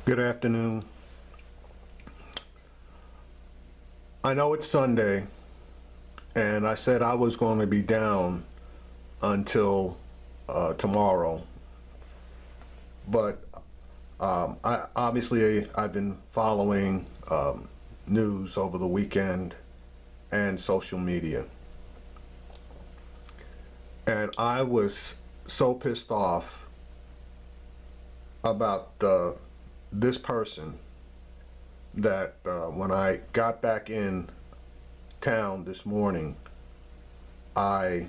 Good afternoon. I know it's Sunday, and I said I was going to be down until tomorrow, but I've been following news over the weekend and social media, and I was so pissed off about this person that when I got back in town this morning, I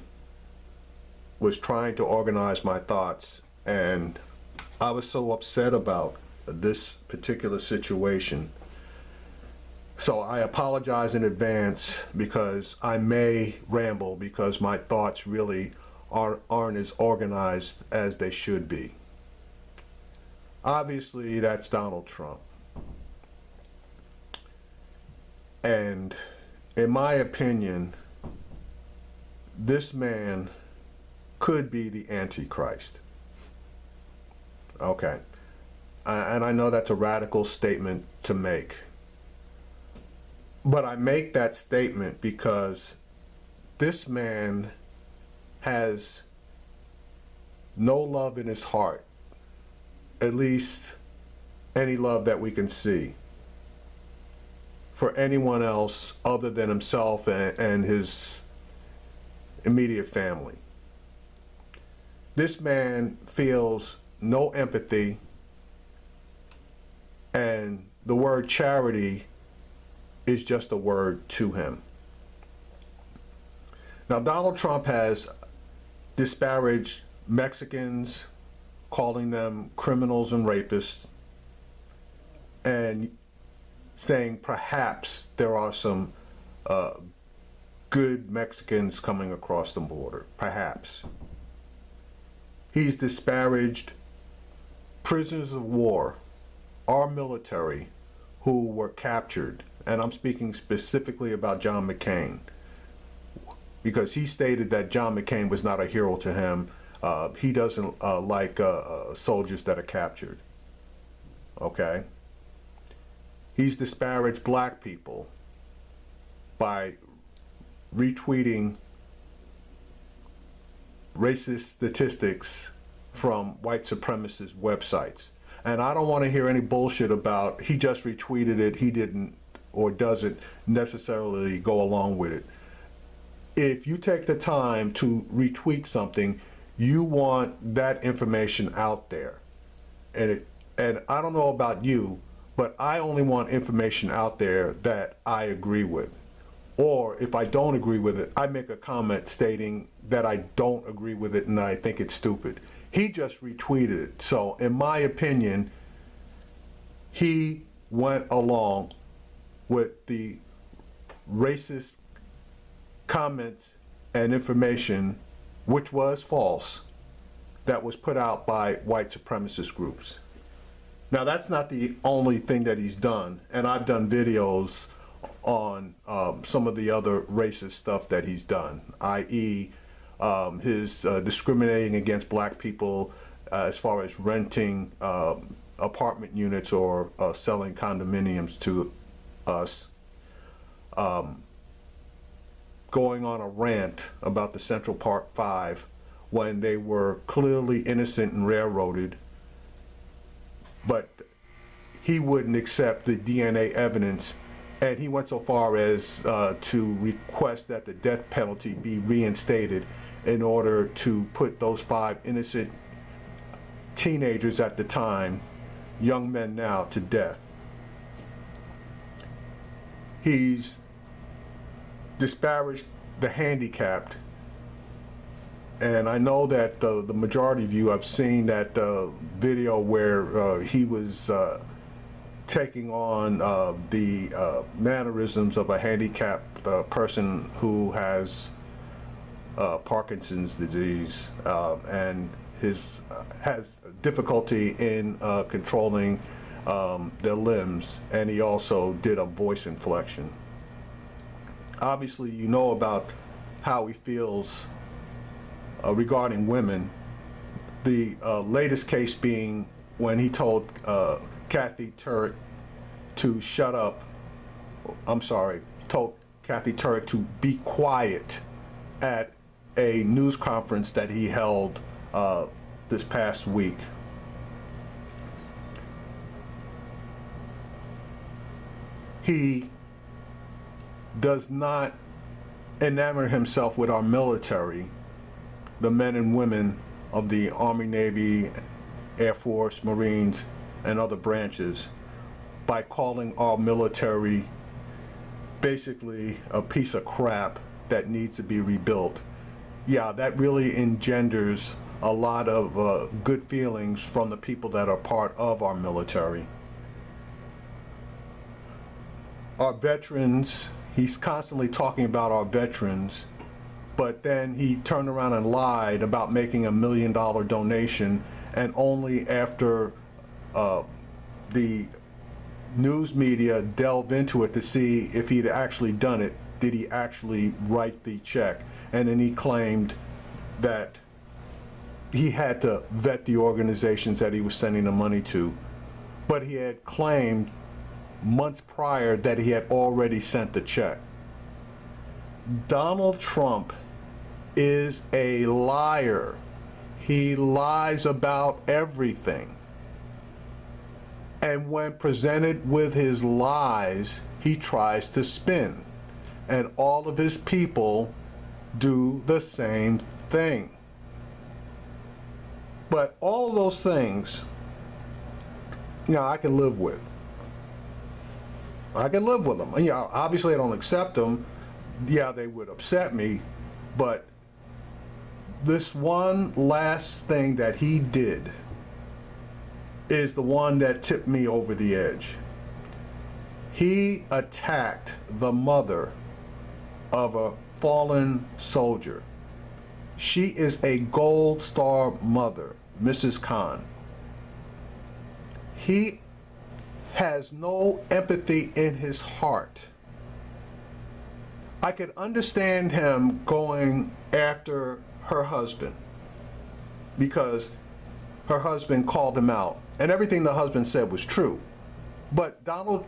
was trying to organize my thoughts, and I was so upset about this particular situation. So I apologize in advance because I may ramble, because my thoughts really aren't as organized as they should be. Obviously, that's Donald Trump. And in my opinion, this man could be the Antichrist. Okay. And I know that's a radical statement to make. But I make that statement because this man has no love in his heart, at least any love that we can see, for anyone else other than himself and his immediate family. This man feels no empathy, and the word charity is just a word to him. Now, Donald Trump has disparaged Mexicans, calling them criminals and rapists, and saying perhaps there are some good Mexicans coming across the border, perhaps. He's disparaged prisoners of war, our military, who were captured, and I'm speaking specifically about John McCain, because he stated that John McCain was not a hero to him. He doesn't like soldiers that are captured. Okay? He's disparaged black people by retweeting racist statistics from white supremacist websites. And I don't want to hear any bullshit about he just retweeted it, he didn't or doesn't necessarily go along with it. If you take the time to retweet something, you want that information out there. And I don't know about you, but I only want information out there that I agree with. Or if I don't agree with it, I make a comment stating that I don't agree with it and I think it's stupid. He just retweeted it. So in my opinion, he went along with the racist comments and information, which was false, that was put out by white supremacist groups. Now, that's not the only thing that he's done, and I've done videos on some of the other racist stuff that he's done, i.e. His discriminating against black people as far as renting apartment units or selling condominiums to us, going on a rant about the Central Park 5 when they were clearly innocent and railroaded, but he wouldn't accept the DNA evidence, and he went so far as to request that the death penalty be reinstated in order to put those 5 innocent teenagers at the time, young men now, to death. He's disparaged the handicapped, and I know that the majority of you have seen that video where he was taking on the mannerisms of a handicapped person who has Parkinson's disease and has difficulty in controlling their limbs, and he also did a voice inflection. Obviously, you know about how he feels regarding women. The latest case being when he told Kathy Turek to shut up. I'm sorry, told Kathy Turek to be quiet at a news conference that he held this past week. He does not enamor himself with our military, the men and women of the Army, Navy, Air Force, Marines, and other branches, by calling our military basically a piece of crap that needs to be rebuilt. Yeah, that really engenders a lot of good feelings from the people that are part of our military. Our veterans, he's constantly talking about our veterans, but then he turned around and lied about making $1 million donation, and only after the news media delved into it to see if he'd actually done it, did he actually write the check. And then he claimed that he had to vet the organizations that he was sending the money to, but he had claimed months prior that he had already sent the check. Donald Trump is a liar. He lies about everything. And when presented with his lies, he tries to spin. And all of his people do the same thing. But all of those things, I can live with. I can live with them. Obviously I don't accept them. Yeah, they would upset me. But this one last thing that he did is the one that tipped me over the edge. He attacked the mother of a fallen soldier. She is a Gold Star mother, Mrs. Khan. He has no empathy in his heart. I could understand him going after her husband because her husband called him out, and everything the husband said was true. But Donald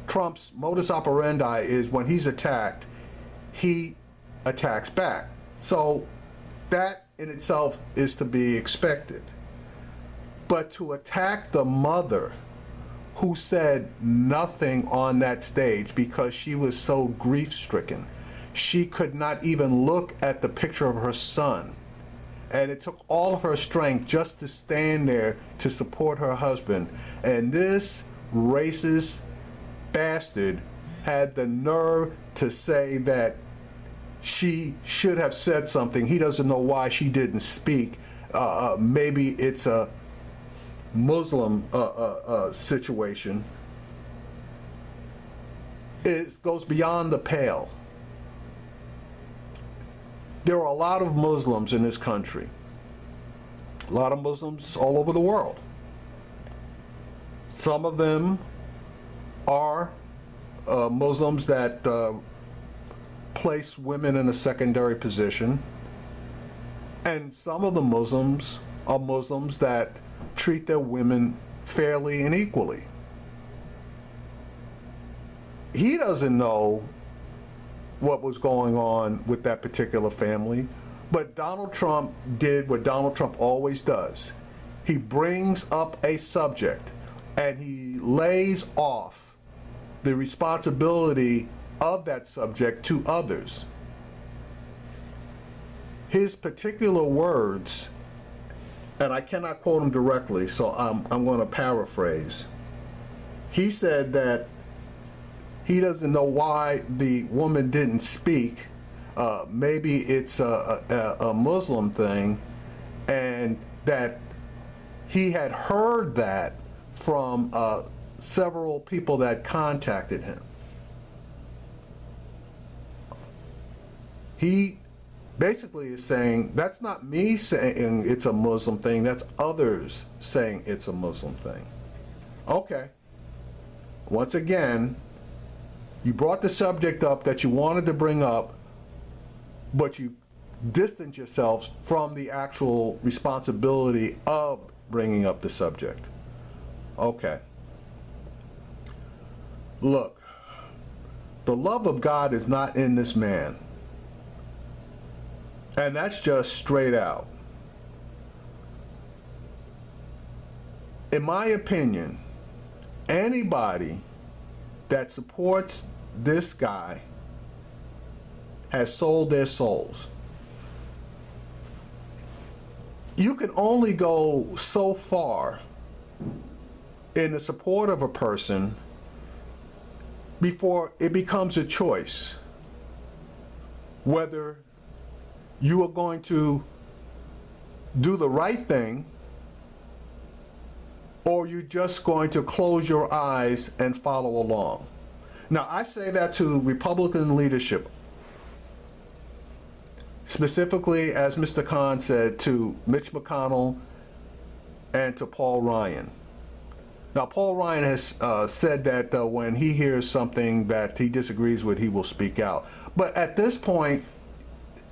Trump's modus operandi is when he's attacked, he attacks back. So that in itself is to be expected. But to attack the mother who said nothing on that stage because she was so grief-stricken, she could not even look at the picture of her son. And it took all of her strength just to stand there to support her husband. And this racist bastard had the nerve to say that she should have said something. He doesn't know why she didn't speak. Maybe it's a Muslim situation. It goes beyond the pale. There are a lot of Muslims in this country, a lot of Muslims all over the world. Some of them are Muslims that place women in a secondary position, and some of the Muslims are Muslims that treat their women fairly and equally. He doesn't know what was going on with that particular family, but Donald Trump did what Donald Trump always does. He brings up a subject and he lays off the responsibility of that subject to others. His particular words, and I cannot quote him directly, so I'm going to paraphrase. He said that he doesn't know why the woman didn't speak. Maybe it's a Muslim thing, and that he had heard that from several people that contacted him. He basically is saying, that's not me saying it's a Muslim thing, that's others saying it's a Muslim thing. Okay. Once again, you brought the subject up that you wanted to bring up, but you distance yourselves from the actual responsibility of bringing up the subject. Okay. Look, the love of God is not in this man. And that's just straight out. In my opinion, anybody that supports this guy has sold their souls. You can only go so far in the support of a person before it becomes a choice whether you are going to do the right thing or you're just going to close your eyes and follow along. Now, I say that to Republican leadership, specifically, as Mr. Khan said, to Mitch McConnell and to Paul Ryan. Now, Paul Ryan has said that when he hears something that he disagrees with, he will speak out. But at this point,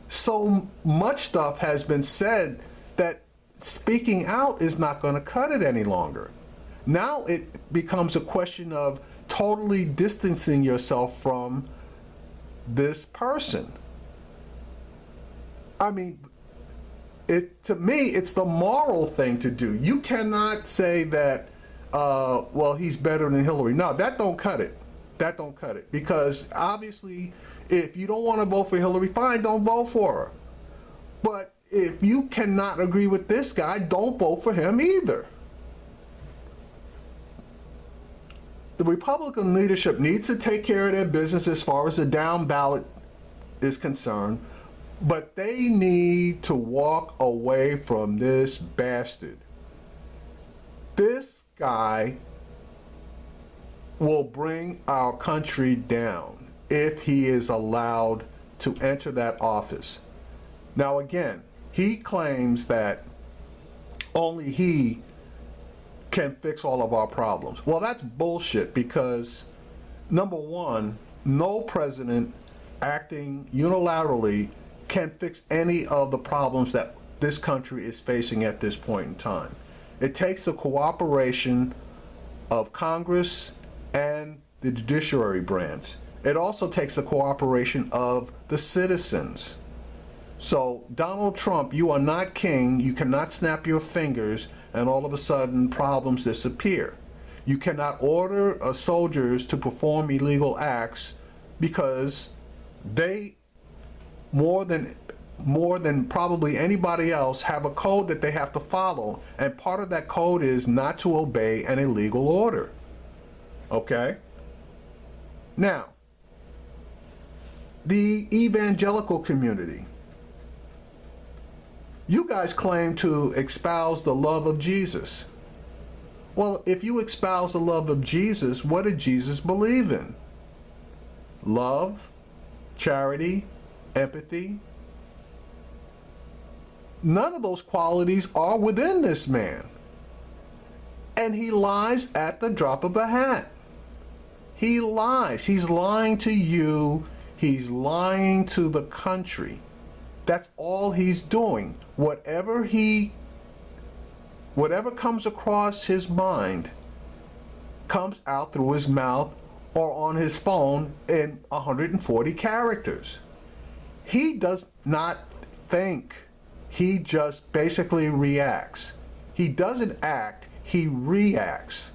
so much stuff has been said that speaking out is not going to cut it any longer. Now it becomes a question of totally distancing yourself from this person. I mean, to me, it's the moral thing to do. You cannot say that, well, he's better than Hillary. No, that don't cut it. That don't cut it. Because obviously, if you don't want to vote for Hillary, fine, don't vote for her. But if you cannot agree with this guy, don't vote for him either. The Republican leadership needs to take care of their business as far as the down ballot is concerned, but they need to walk away from this bastard. This guy will bring our country down if he is allowed to enter that office. Now again, he claims that only he can fix all of our problems. Well, that's bullshit, because number one, no president acting unilaterally can fix any of the problems that this country is facing at this point in time. It takes the cooperation of Congress and the judiciary branch. It also takes the cooperation of the citizens. So, Donald Trump, you are not king. You cannot snap your fingers and all of a sudden problems disappear. You cannot order soldiers to perform illegal acts because they, more than probably anybody else, have a code that they have to follow, and part of that code is not to obey an illegal order. Okay? Now, the evangelical community. You guys claim to espouse the love of Jesus. Well, if you espouse the love of Jesus, what did Jesus believe in? Love, charity, empathy. None of those qualities are within this man. And he lies at the drop of a hat. He lies. He's lying to you. He's lying to the country. That's all he's doing. Whatever comes across his mind comes out through his mouth or on his phone in 140 characters. He does not think. He just basically reacts. He doesn't act, he reacts.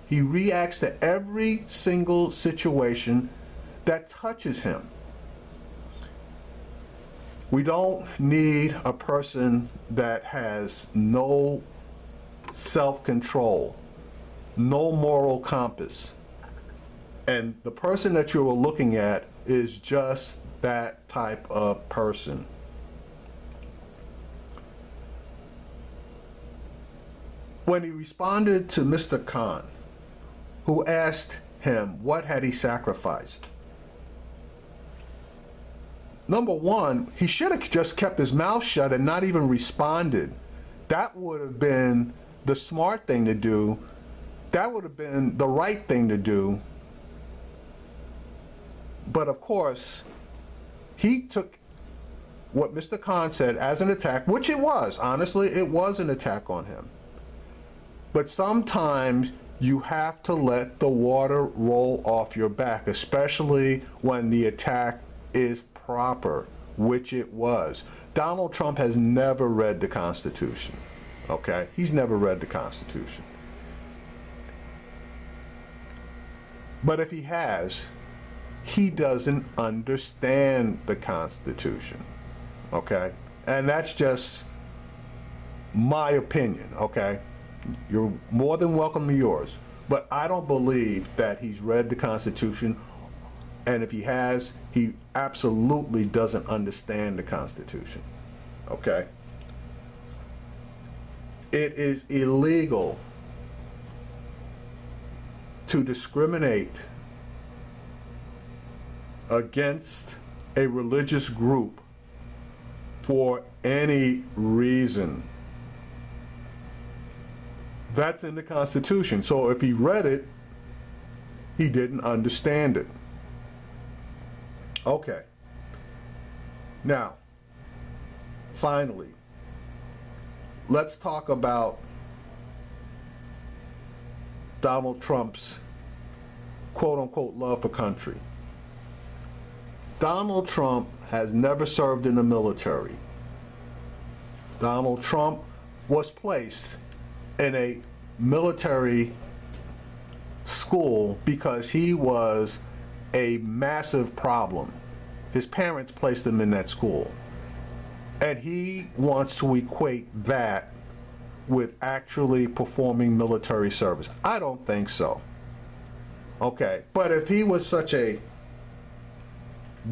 He reacts to every single situation that touches him. We don't need a person that has no self-control, no moral compass. And the person that you're looking at is just that type of person. When he responded to Mr. Khan, who asked him what had he sacrificed, number one, he should have just kept his mouth shut and not even responded. That would have been the smart thing to do. That would have been the right thing to do. But of course, he took what Mr. Khan said as an attack, which it was. Honestly, it was an attack on him. But sometimes You have to let the water roll off your back, especially when the attack is proper, which it was. Donald Trump has never read the Constitution, okay? He's never read the Constitution. But if he has, he doesn't understand the Constitution, okay? And that's just my opinion, okay? You're more than welcome to yours. But I don't believe that he's read the Constitution, and if he has, he absolutely doesn't understand the Constitution, okay? It is illegal to discriminate against a religious group for any reason. That's in the Constitution. So if he read it, he didn't understand it. Okay. Now, finally, let's talk about Donald Trump's quote-unquote love for country. Donald Trump has never served in the military. Donald Trump was placed in a military school because he was a massive problem. His parents placed him in that school. And he wants to equate that with actually performing military service. I don't think so. Okay, but if he was such a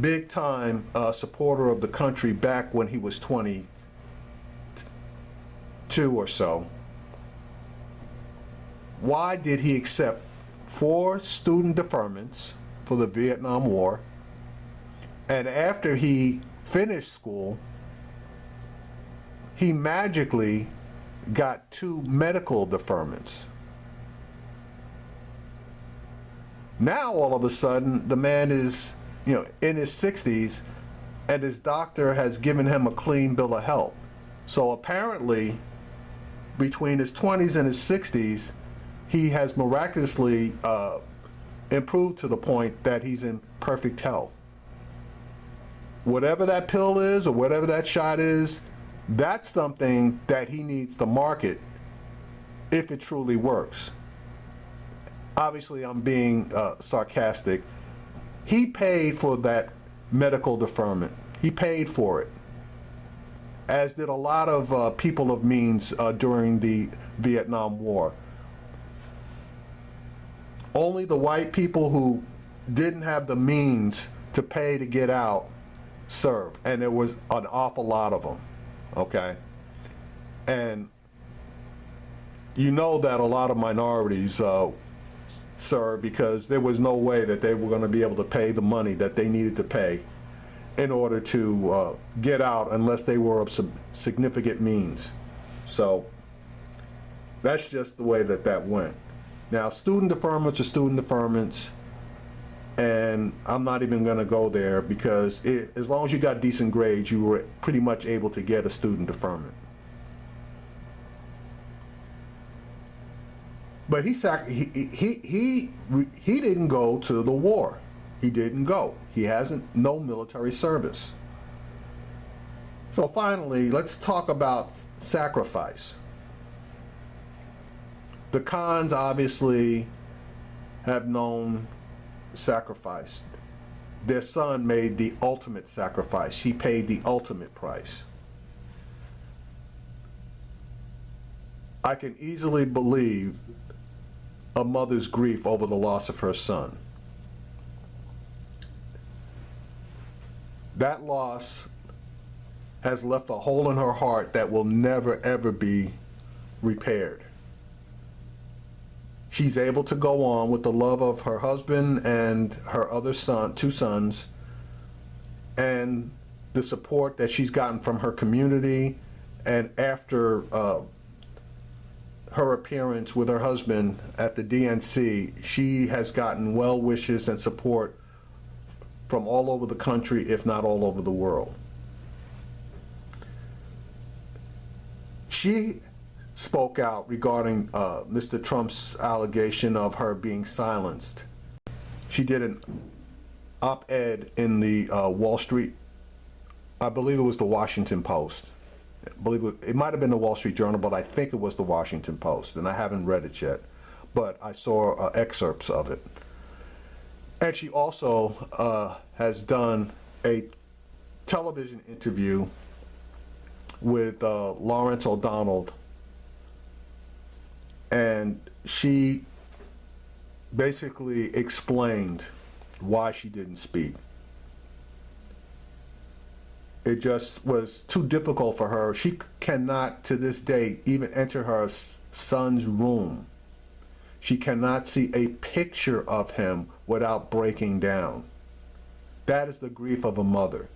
big time supporter of the country back when he was 22 or so, why did he accept 4 student deferments for the Vietnam War? And after he finished school, he magically got 2 medical deferments. Now all of a sudden the man is, in his 60s, and his doctor has given him a clean bill of health. So apparently between his 20s and his 60s, he has miraculously improved to the point that he's in perfect health. Whatever that pill is or whatever that shot is, that's something that he needs to market if it truly works. Obviously, I'm being sarcastic. He paid for that medical deferment. He paid for it, as did a lot of people of means during the Vietnam War. Only the white people who didn't have the means to pay to get out served, and there was an awful lot of them, okay? And you know that a lot of minorities served because there was no way that they were going to be able to pay the money that they needed to pay in order to get out unless they were of some significant means. So that's just the way that that went. Now, student deferments are student deferments, and I'm not even going to go there because as long as you got decent grades, you were pretty much able to get a student deferment. But he didn't go to the war. He didn't go. He hasn't, no military service. So finally, let's talk about sacrifice. The Khans obviously have known sacrifice. Their son made the ultimate sacrifice. He paid the ultimate price. I can easily believe a mother's grief over the loss of her son. That loss has left a hole in her heart that will never ever be repaired. She's able to go on with the love of her husband and her other son, 2 sons, and the support that she's gotten from her community. And after her appearance with her husband at the DNC, she has gotten well wishes and support from all over the country, if not all over the world. She spoke out regarding Mr. Trump's allegation of her being silenced. She did an op-ed in the Wall Street, I believe it was the Washington Post. I believe it might have been the Wall Street Journal, but I think it was the Washington Post, and I haven't read it yet, but I saw excerpts of it. And she also has done a television interview with Lawrence O'Donnell, and she basically explained why she didn't speak. It just was too difficult for her. She cannot, to this day, even enter her son's room. She cannot see a picture of him without breaking down. That is the grief of a mother.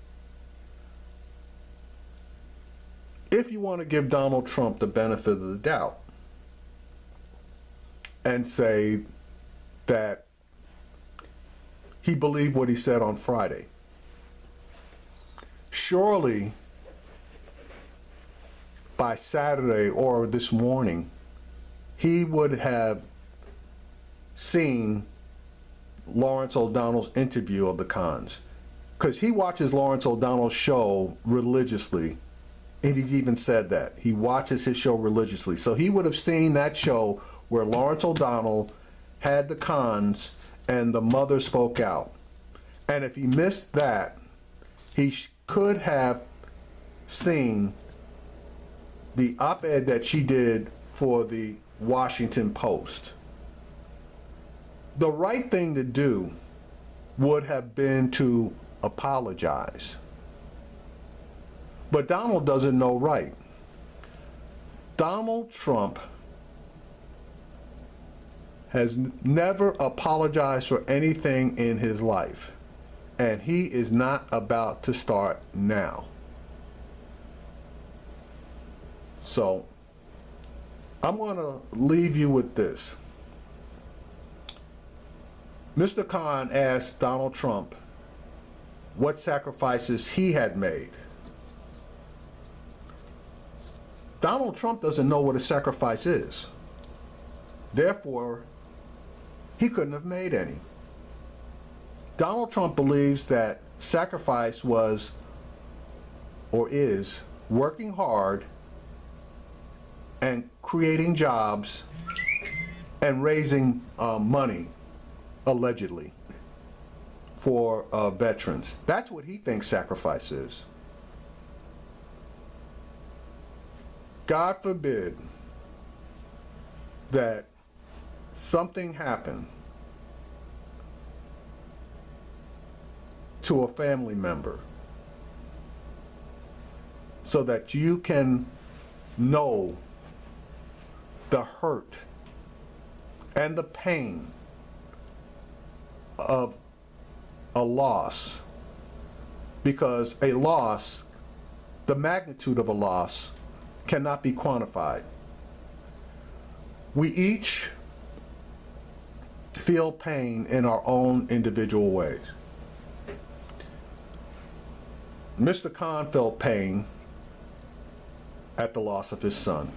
If you want to give Donald Trump the benefit of the doubt and say that he believed what he said on Friday, surely by Saturday or this morning, he would have seen Lawrence O'Donnell's interview of the cons, because he watches Lawrence O'Donnell's show religiously, and he's even said that. He watches his show religiously. So he would have seen that show where Lawrence O'Donnell had the cons and the mother spoke out. And if he missed that, he could have seen the op-ed that she did for the Washington Post. The right thing to do would have been to apologize. But Donald doesn't know right. Donald Trump has never apologized for anything in his life, and he is not about to start now. So I'm going to leave you with this. Mr. Khan asked Donald Trump what sacrifices he had made. Donald Trump doesn't know what a sacrifice is. Therefore, he couldn't have made any. Donald Trump believes that sacrifice was or is working hard and creating jobs and raising money, allegedly, for veterans. That's what he thinks sacrifice is. God forbid that something happened to a family member so that you can know the hurt and the pain of a loss, because a loss, the magnitude of a loss, cannot be quantified. We each feel pain in our own individual ways. Mr. Khan felt pain at the loss of his son.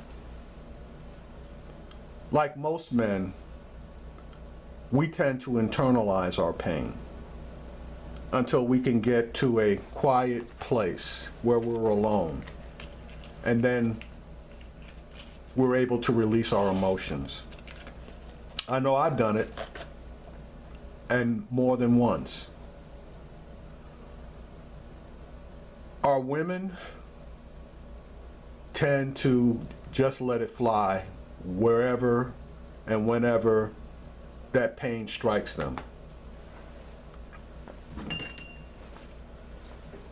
Like most men, we tend to internalize our pain until we can get to a quiet place where we're alone. And then we're able to release our emotions. I know I've done it, and more than once. Our women tend to just let it fly wherever and whenever that pain strikes them.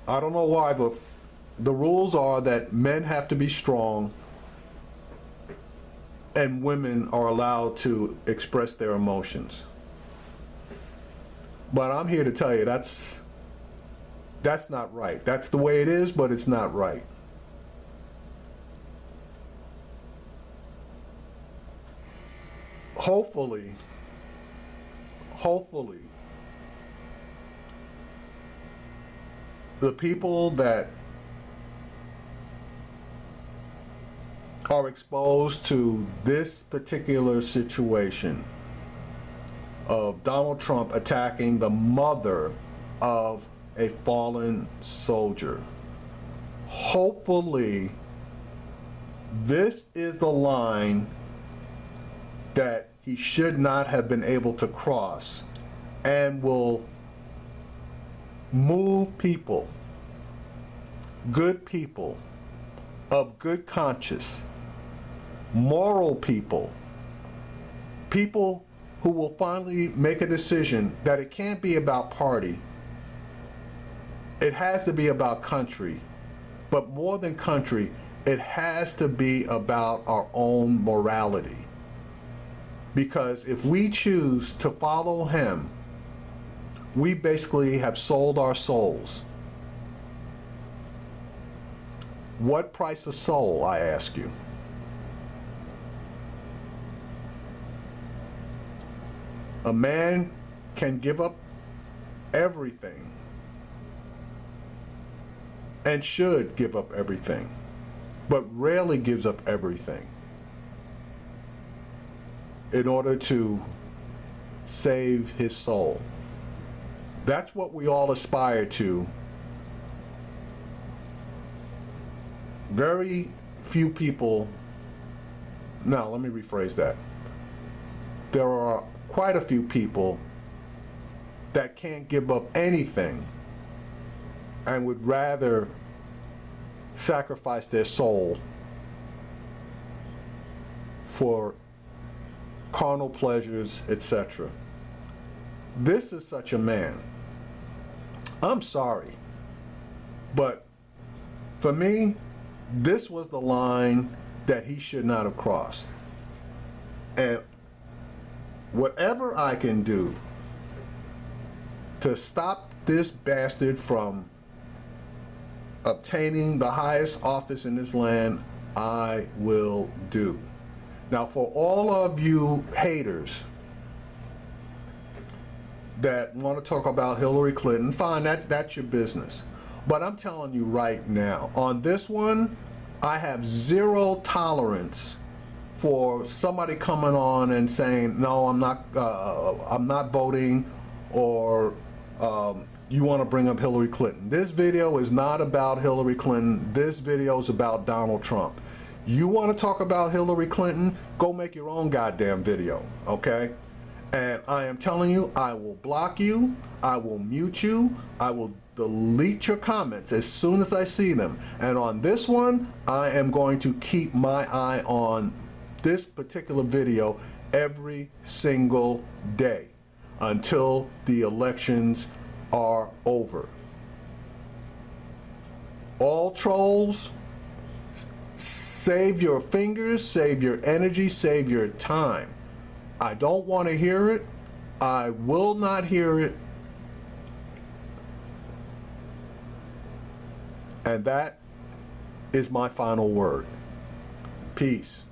I don't know why, but the rules are that men have to be strong and women are allowed to express their emotions. But I'm here to tell you that's not right. That's the way it is, but it's not right. Hopefully, the people that are exposed to this particular situation of Donald Trump attacking the mother of a fallen soldier, hopefully this is the line that he should not have been able to cross, and will move people, good people, of good conscience, moral people, people who will finally make a decision that it can't be about party. It has to be about country, but more than country, it has to be about our own morality. Because if we choose to follow him, we basically have sold our souls. What price of soul, I ask you? A man can give up everything and should give up everything, but rarely gives up everything in order to save his soul. That's what we all aspire to. Very few people, now let me rephrase that. There are quite a few people that can't give up anything and would rather sacrifice their soul for carnal pleasures, etc. This is such a man. I'm sorry, but for me, this was the line that he should not have crossed. And whatever I can do to stop this bastard from obtaining the highest office in this land, I will do. Now, for all of you haters that want to talk about Hillary Clinton, fine, that's your business. But I'm telling you right now, on this one, I have zero tolerance for somebody coming on and saying, no, I'm not voting, or you want to bring up Hillary Clinton. This video is not about Hillary Clinton. This video is about Donald Trump. You want to talk about Hillary Clinton? Go make your own goddamn video, okay? And I am telling you, I will block you, I will mute you, I will delete your comments as soon as I see them. And on this one, I am going to keep my eye on this particular video every single day until the elections are over. All trolls, save your fingers, save your energy, save your time. I don't want to hear it. I will not hear it. And that is my final word. Peace.